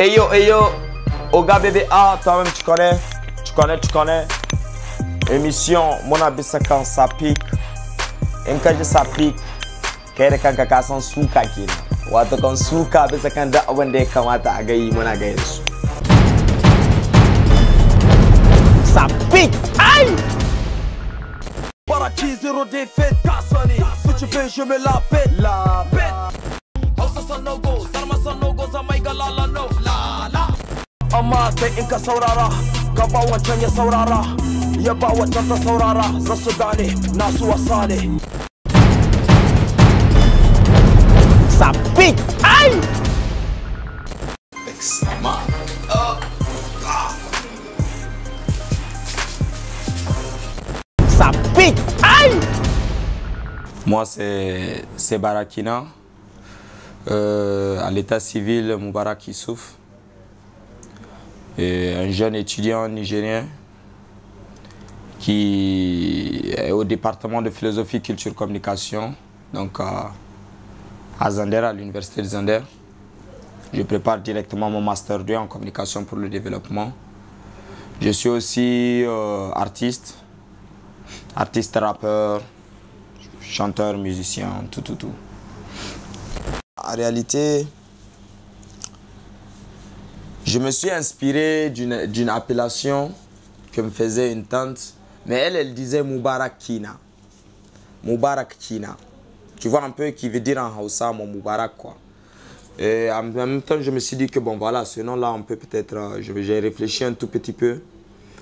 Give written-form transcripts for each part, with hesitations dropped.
Hey yo, Oga BBA, toi-même tu connais. Émission, mon abissa quand ça pique. Et quand ça pique, kaya kan ka san suka kenan. Wato kan suka bisa kan da abin da ya kamata a gayi muna gaye da su. Ça pique, aïe! Baraki zéro défaite, Kassani. Si tu fais, je me la pète. La pète. Hausa Sanogo, Zarma Sanogo, Zamaiga la no. La la. Amma sai in ka saurara, ka ba wancan ya saurara. Ya ba wancan ta saurara, za su gane, nasu wasa ne. Ça pique, aïe! Ça pique, aïe! Moi c'est Barakina. À l'état civil, Moubarak Issouf. Et un jeune étudiant nigérien qui est au département de philosophie, culture, communication. Donc à Zander, à l'université de Zander. Je prépare directement mon Master 2 en communication pour le développement. Je suis aussi artiste rappeur, chanteur, musicien, tout. En réalité, je me suis inspiré d'une appellation que me faisait une tante, mais elle disait Moubarak Kina. Moubarak Kina. Tu vois un peu qui veut dire en Hausa mon Moubarak quoi. Et en même temps je me suis dit que bon voilà, ce nom là on peut peut-être, j'ai réfléchi un tout petit peu,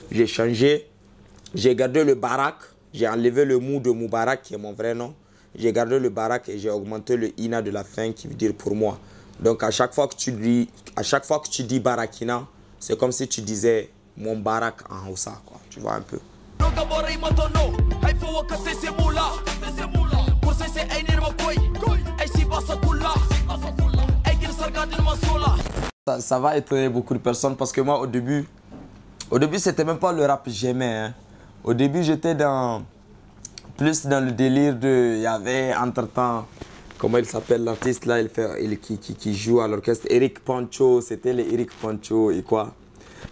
j'ai changé, j'ai gardé le Barak, j'ai enlevé le mou de Moubarak qui est mon vrai nom, j'ai gardé le Barak et j'ai augmenté le Ina de la fin qui veut dire pour moi. Donc à chaque fois que tu dis Barakina, c'est comme si tu disais mon Barak en Hausa quoi, tu vois un peu. Ça va étonner beaucoup de personnes parce que moi au début c'était même pas le rap que j'aimais. Hein. Au début j'étais plus dans le délire de, il y avait entre temps, comment il s'appelle l'artiste là, qui joue à l'orchestre, Eric Pancho, c'était les Eric Pancho et quoi.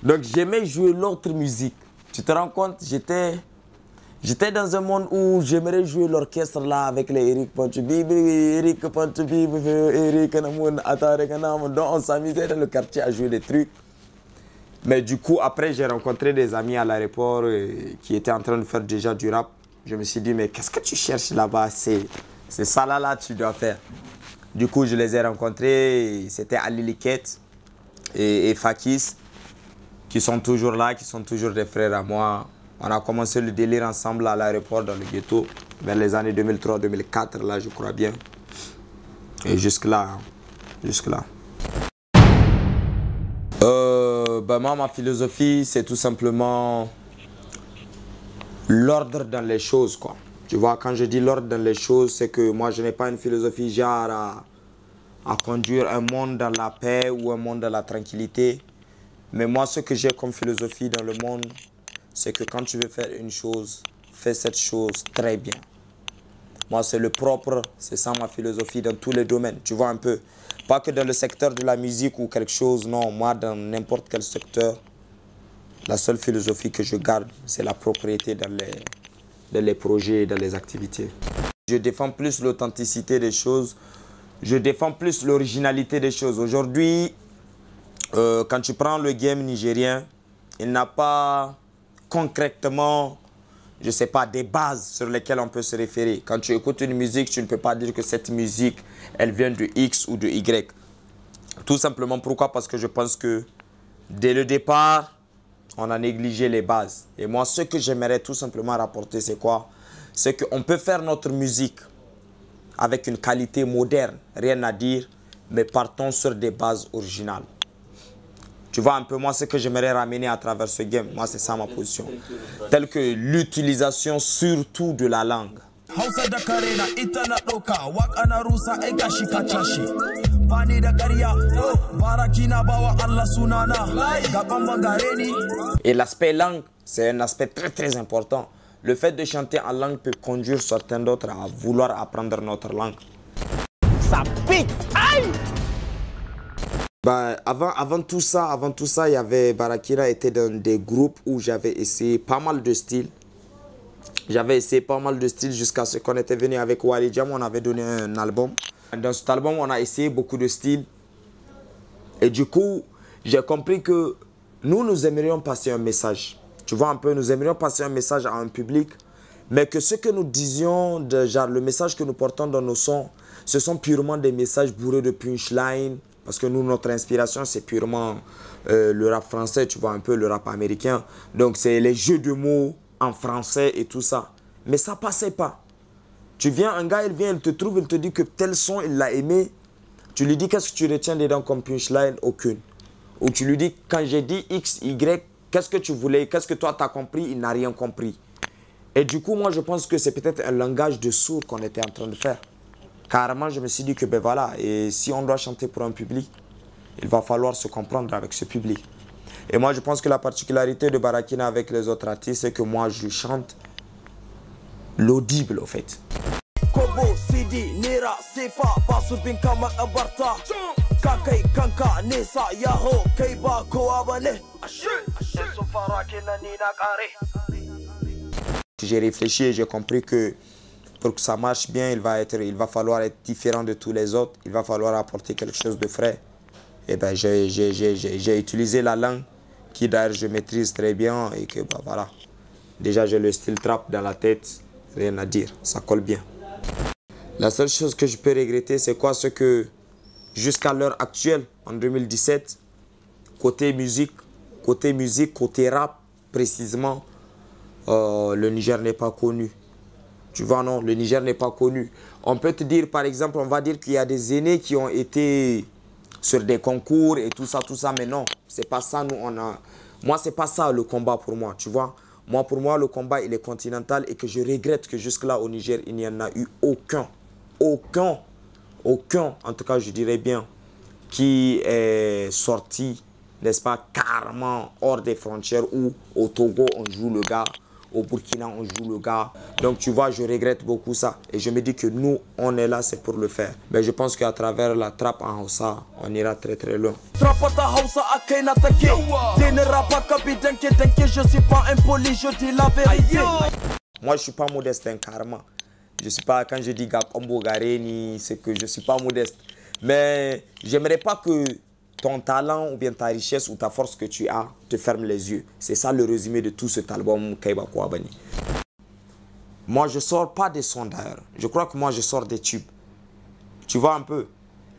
Donc j'aimais jouer l'autre musique. Tu te rends compte, j'étais dans un monde où j'aimerais jouer l'orchestre là avec les Eric Pancho, Eric Pancho, Eric Namoun, Atare Kanam. Donc on s'amusait dans le quartier à jouer des trucs. Mais du coup, après, j'ai rencontré des amis à l'aéroport qui étaient en train de faire déjà du rap. Je me suis dit, mais qu'est-ce que tu cherches là-bas? C'est ça là, tu dois faire. Du coup, je les ai rencontrés. C'était Ali Liket et Fakis qui sont toujours là, qui sont toujours des frères à moi. On a commencé le délire ensemble à l'aéroport dans le ghetto vers les années 2003-2004, là je crois bien. Et jusque-là, moi, ma philosophie, c'est tout simplement l'ordre dans les choses, quoi. Tu vois, quand je dis l'ordre dans les choses, c'est que moi, je n'ai pas une philosophie genre à conduire un monde dans la paix ou un monde dans la tranquillité. Mais moi, ce que j'ai comme philosophie dans le monde, c'est que quand tu veux faire une chose, fais cette chose très bien. Moi, c'est le propre, c'est ça ma philosophie dans tous les domaines, tu vois un peu. Pas que dans le secteur de la musique ou quelque chose, non. Moi, dans n'importe quel secteur, la seule philosophie que je garde, c'est la propriété dans les projets et dans les activités. Je défends plus l'authenticité des choses, je défends plus l'originalité des choses. Aujourd'hui, quand tu prends le game nigérien, il n'a pas concrètement, je ne sais pas, des bases sur lesquelles on peut se référer. Quand tu écoutes une musique, tu ne peux pas dire que cette musique, elle vient de X ou de Y. Tout simplement, pourquoi? Parce que je pense que dès le départ, on a négligé les bases. Et moi, ce que j'aimerais tout simplement rapporter, c'est quoi? C'est qu'on peut faire notre musique avec une qualité moderne, rien à dire, mais partons sur des bases originales. Tu vois un peu, moi, ce que j'aimerais ramener à travers ce game, moi, c'est ça ma position. Telle que l'utilisation surtout de la langue. Et l'aspect langue, c'est un aspect très important. Le fait de chanter en langue peut conduire certains d'autres à vouloir apprendre notre langue. Ça pique! Aïe! Bah, avant tout ça, il y avait Barakina était dans des groupes où j'avais essayé pas mal de styles. J'avais essayé pas mal de styles jusqu'à ce qu'on était venu avec Wally Jam, on avait donné un album. Dans cet album, on a essayé beaucoup de styles. Et du coup, j'ai compris que nous aimerions passer un message. Tu vois un peu, nous aimerions passer un message à un public, mais que ce que nous disions, le message que nous portons dans nos sons, ce sont purement des messages bourrés de punchline. Parce que nous, notre inspiration, c'est purement le rap français, tu vois, un peu le rap américain. Donc, c'est les jeux de mots en français et tout ça. Mais ça passait pas. Tu viens, un gars, il vient, il te trouve, il te dit que tel son, il l'a aimé. Tu lui dis, qu'est-ce que tu retiens dedans comme punchline? Aucune. Ou tu lui dis, quand j'ai dit X, Y, qu'est-ce que tu voulais? Qu'est-ce que toi, tu as compris? Il n'a rien compris. Et du coup, moi, je pense que c'est peut-être un langage de sourd qu'on était en train de faire. Carrément, je me suis dit que, ben voilà, et si on doit chanter pour un public, il va falloir se comprendre avec ce public. Et moi, je pense que la particularité de Barakina avec les autres artistes, c'est que moi, je chante l'audible, au fait. Kobo, Sidi, Nira, Sefa, Basubin Kama Abarta, Kakai, Kanka, Nesa, Yaho, Kaiba, Koabane. J'ai réfléchi et j'ai compris que pour que ça marche bien, il va falloir être différent de tous les autres. Il va falloir apporter quelque chose de frais. Et ben j'ai utilisé la langue qui d'ailleurs je maîtrise très bien et que bah, voilà. Déjà j'ai le style trap dans la tête, rien à dire, ça colle bien. La seule chose que je peux regretter, c'est quoi? C'est que jusqu'à l'heure actuelle, en 2017, côté musique, côté rap précisément, le Niger n'est pas connu. Tu vois, non, le Niger n'est pas connu. On peut te dire, par exemple, on va dire qu'il y a des aînés qui ont été sur des concours et tout ça, mais non, c'est pas ça, nous, on a... Moi, c'est pas ça le combat pour moi, tu vois. Moi, pour moi, le combat, il est continental et que je regrette que jusque-là, au Niger, il n'y en a eu aucun, en tout cas, je dirais bien, qui est sorti, n'est-ce pas, carrément hors des frontières où au Togo, on joue le gars. Au Burkina, on joue le gars. Donc, tu vois, je regrette beaucoup ça. Et je me dis que nous, on est là, c'est pour le faire. Mais je pense qu'à travers la trappe en Hausa, on ira très très loin. Je suis pas impoli, je dis la vérité. Moi, je suis pas modeste, hein, carrément. Je suis pas, quand je dis Gakombo Gareni, c'est que je suis pas modeste. Mais j'aimerais pas que ton talent ou bien ta richesse ou ta force que tu as te ferme les yeux. C'est ça le résumé de tout cet album Kaiba Kouabani. Moi, je sors pas des sons d'ailleurs. Je crois que moi, je sors des tubes. Tu vois un peu.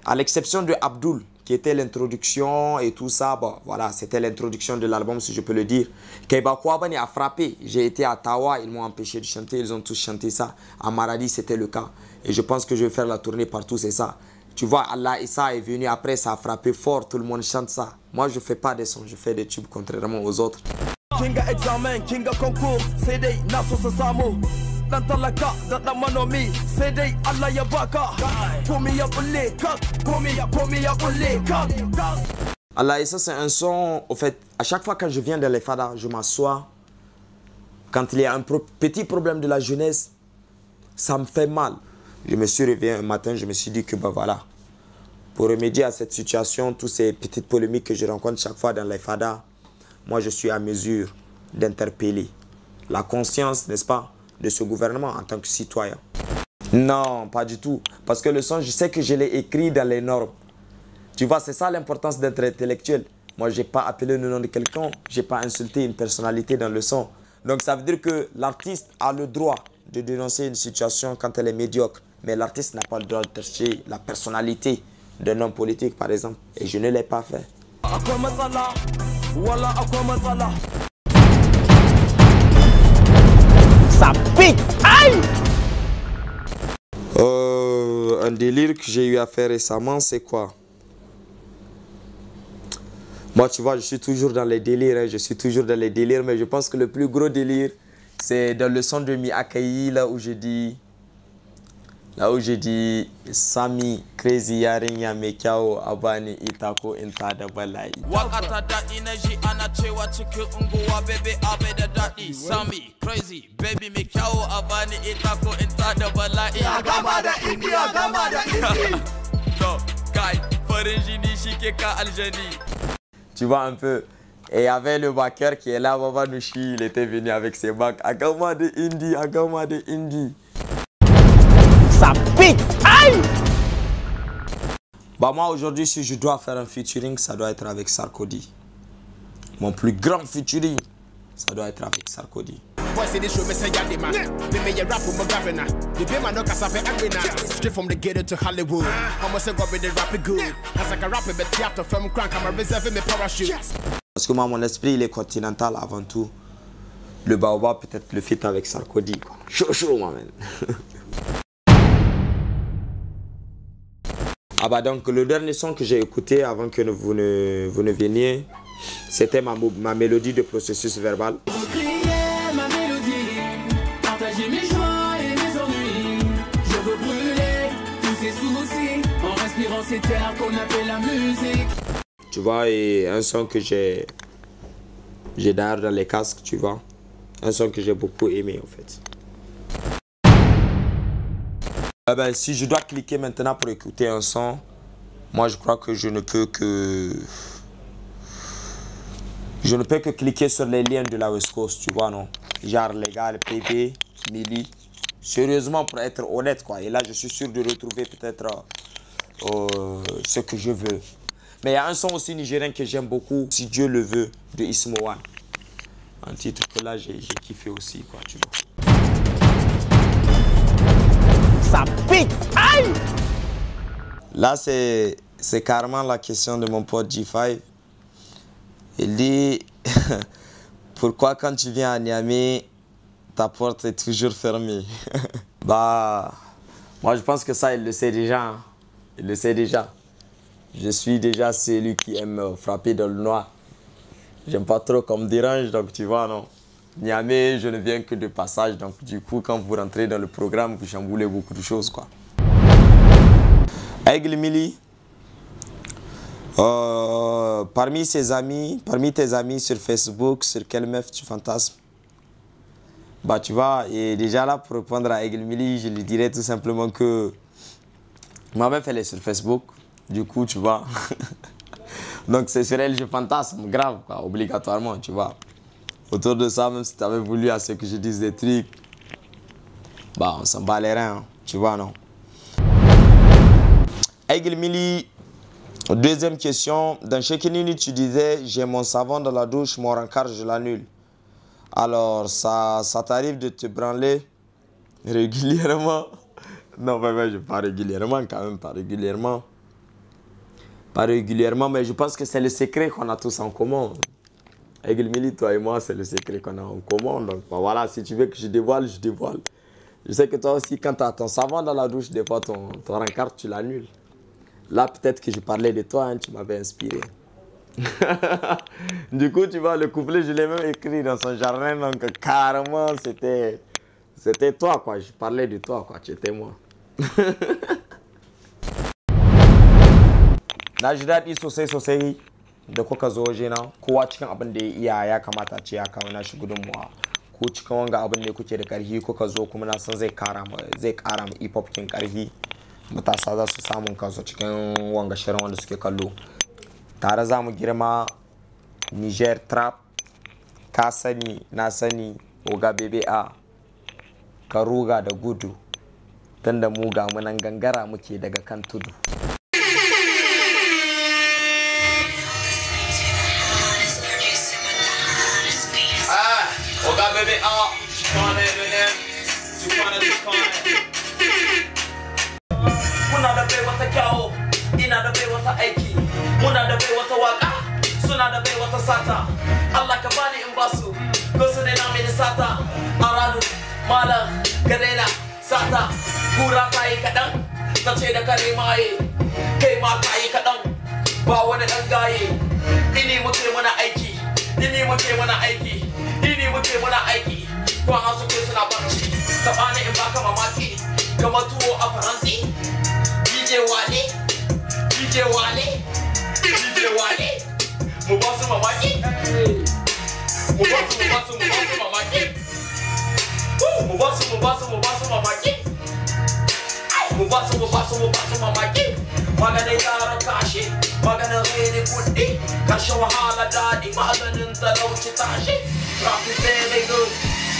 À l'exception de Abdul, qui était l'introduction et tout ça. Bon, voilà, c'était l'introduction de l'album, si je peux le dire. Kaiba Kouabani a frappé. J'ai été à Tawa, ils m'ont empêché de chanter. Ils ont tous chanté ça. À Maradi, c'était le cas. Et je pense que je vais faire la tournée partout, c'est ça. Tu vois, Allah Issa est venu après, ça a frappé fort, tout le monde chante ça. Moi, je fais pas des sons, je fais des tubes, contrairement aux autres. Kinga examen, Kinga concours, CD, Naso Sasamo. Dantalaka, Datamanomi, CD, Allah Yabaka. Komi Yapole, Komi Yapole, Allah Issa, c'est un son, au fait, à chaque fois quand je viens dans les fadas, je m'assois. Quand il y a un petit problème de la jeunesse, ça me fait mal. Je me suis réveillé un matin, je me suis dit que bah voilà, pour remédier à cette situation, toutes ces petites polémiques que je rencontre chaque fois dans les fadas, moi je suis à mesure d'interpeller la conscience, n'est-ce pas, de ce gouvernement en tant que citoyen. Non, pas du tout. Parce que le son, je sais que je l'ai écrit dans les normes. Tu vois, c'est ça l'importance d'être intellectuel. Moi, je n'ai pas appelé le nom de quelqu'un, je n'ai pas insulté une personnalité dans le son. Donc ça veut dire que l'artiste a le droit de dénoncer une situation quand elle est médiocre. Mais l'artiste n'a pas le droit de chercher la personnalité d'un homme politique, par exemple. Et je ne l'ai pas fait. Ça pique! Aïe! Un délire que j'ai eu à faire récemment, c'est quoi? Moi, tu vois, je suis toujours dans les délires. Hein, je suis toujours dans les délires. Mais je pense que le plus gros délire, c'est dans le son de Miakayi, là où j'ai dit... Sami crazy yarinya mai kyawo a bani ita ko in ta da bala'i. Waka ta daɗi na ji ana cewa cikin unguwa bebe abai da daɗi. Sami crazy baby mai kyawo a bani ita ko in ta da bala'i. Ya gama da indi, ya gama da indi. To kai farin jini shi Tu vois un peu. Et il y avait le backer qui est là, Baba Nushi, il était venu avec ses bacs. Agama de Indie, Agama de Indie. Ça pique, aïe! Bah moi aujourd'hui, si je dois faire un featuring, ça doit être avec Sarkodie. Mon plus grand featuring, ça doit être avec Sarkodie. Straight from the ghetto to Hollywood. Almost a go with the rap good. As like a rapper, but theater from crank, I'm reserving my parachute. Parce que moi, mon esprit, il est continental avant tout. Le Baobab, peut-être le fit avec Sarkodie. Chaud, chaud, moi, man. Ah bah donc, le dernier son que j'ai écouté avant que vous ne veniez, c'était ma mélodie de processus verbal. Ces terres qu'on appelle la musique. Tu vois, et un son que j'ai d'ailleurs dans les casques, tu vois. Un son que j'ai beaucoup aimé en fait. Ben, si je dois cliquer maintenant pour écouter un son, moi je crois que je ne peux que cliquer sur les liens de la West Coast, tu vois, non? Genre les gars, le PP, Mili. Sérieusement, pour être honnête, quoi. Et là, je suis sûr de retrouver peut-être ce que je veux. Mais il y a un son aussi nigérien que j'aime beaucoup, Si Dieu le veut, de Ismo One. Un titre que là j'ai kiffé aussi, quoi, tu vois. Ça pique, aïe! Là c'est carrément la question de mon pote G5. Il dit pourquoi quand tu viens à Niamey, ta porte est toujours fermée? Bah, moi je pense que ça il le sait déjà, hein. Il le sait déjà. Je suis déjà celui qui aime frapper dans le noir. J'aime pas trop qu'on me dérange, donc tu vois, non. Niamey, je ne viens que de passage, donc du coup, quand vous rentrez dans le programme, vous chamboulez beaucoup de choses, quoi. Aigle Mili, parmi tes amis sur Facebook, sur quelle meuf tu fantasmes? Bah, tu vois, et déjà là, pour répondre à Aigle Mili, je lui dirais tout simplement que ma meuf, elle est sur Facebook, du coup, tu vois. Donc, c'est sur elle que je fantasme, grave, quoi, obligatoirement, tu vois. Autour de ça, même si tu avais voulu à ce que je dise des trucs, bah, on s'en bat les reins, hein, tu vois, non. Aigle Mili, deuxième question. Dans Chekinini, tu disais, j'ai mon savon dans la douche, mon rencard, je l'annule. Alors, ça t'arrive de te branler régulièrement? Non, mais je pas régulièrement, quand même, pas régulièrement. Pas régulièrement, mais je pense que c'est le secret qu'on a tous en commun. Aigle Mili, toi et moi, c'est le secret qu'on a en commun. Donc bah, voilà, si tu veux que je dévoile, je dévoile. Je sais que toi aussi, quand tu as ton savon dans la douche, des fois, ton rencard, tu l'annules. Là, peut-être que je parlais de toi, hein, tu m'avais inspiré. Du coup, tu vois, le couplet, je l'ai même écrit dans son jardin. Donc carrément, c'était toi, quoi. Je parlais de toi, quoi. Tu étais moi. Na ji daɗi sosai da kuka zo wajena, kowa cikin abin da ya iya ya kamata ce ya kawo nashi gudunmuwa. Ko cikin wanga abin da kuke da ƙarfi kuka zo kuma na san zai ƙara ma hip hop kin ƙarfi. Matasa za su samun kansu cikin wanga shirin wanda suke kallo. Tare za mu girma Niger Trap, ka sani na sani Oga BBA, ka ruga da gudu. Tunda mu ga munan gangara muke daga kan tudu. Oga BBA, Chikane Eminem, Chikane. Muna da bai wata kyawo, ina da bai wata aiki. Muna da bai wata waka, suna da bai wata sata. Allah ka bani in basu, ko su daina mini sata. Aradu, malam, garena, sata. Kura ta yi kaɗan, ta ce da kare maye. Kai ma ka yi kaɗan, ba wani ɗan gaye. Ini muke muna aiki, ini muke muna aiki. Ini muke muna aiki, kwana suke suna barci. Taɓa ni in baka mamaki, kamar tuwo a faransi. DJ Wale, mu ba su mamaki. Mu ba su mamaki. Mu ba su mamaki. Mu ba su mamaki. Maganin yaran kashi, maganin rene kuɗi, kashe wahala daɗi, maganin talauci tashi. Traffic very good,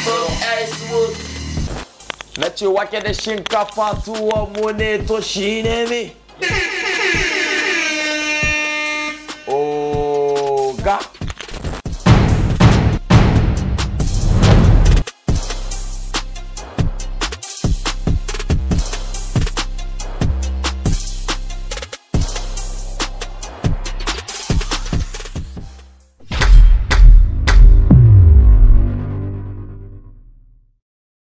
so Icewood. Na ce wake da shinkafa tuwon mu ne to shi ne me? Oga.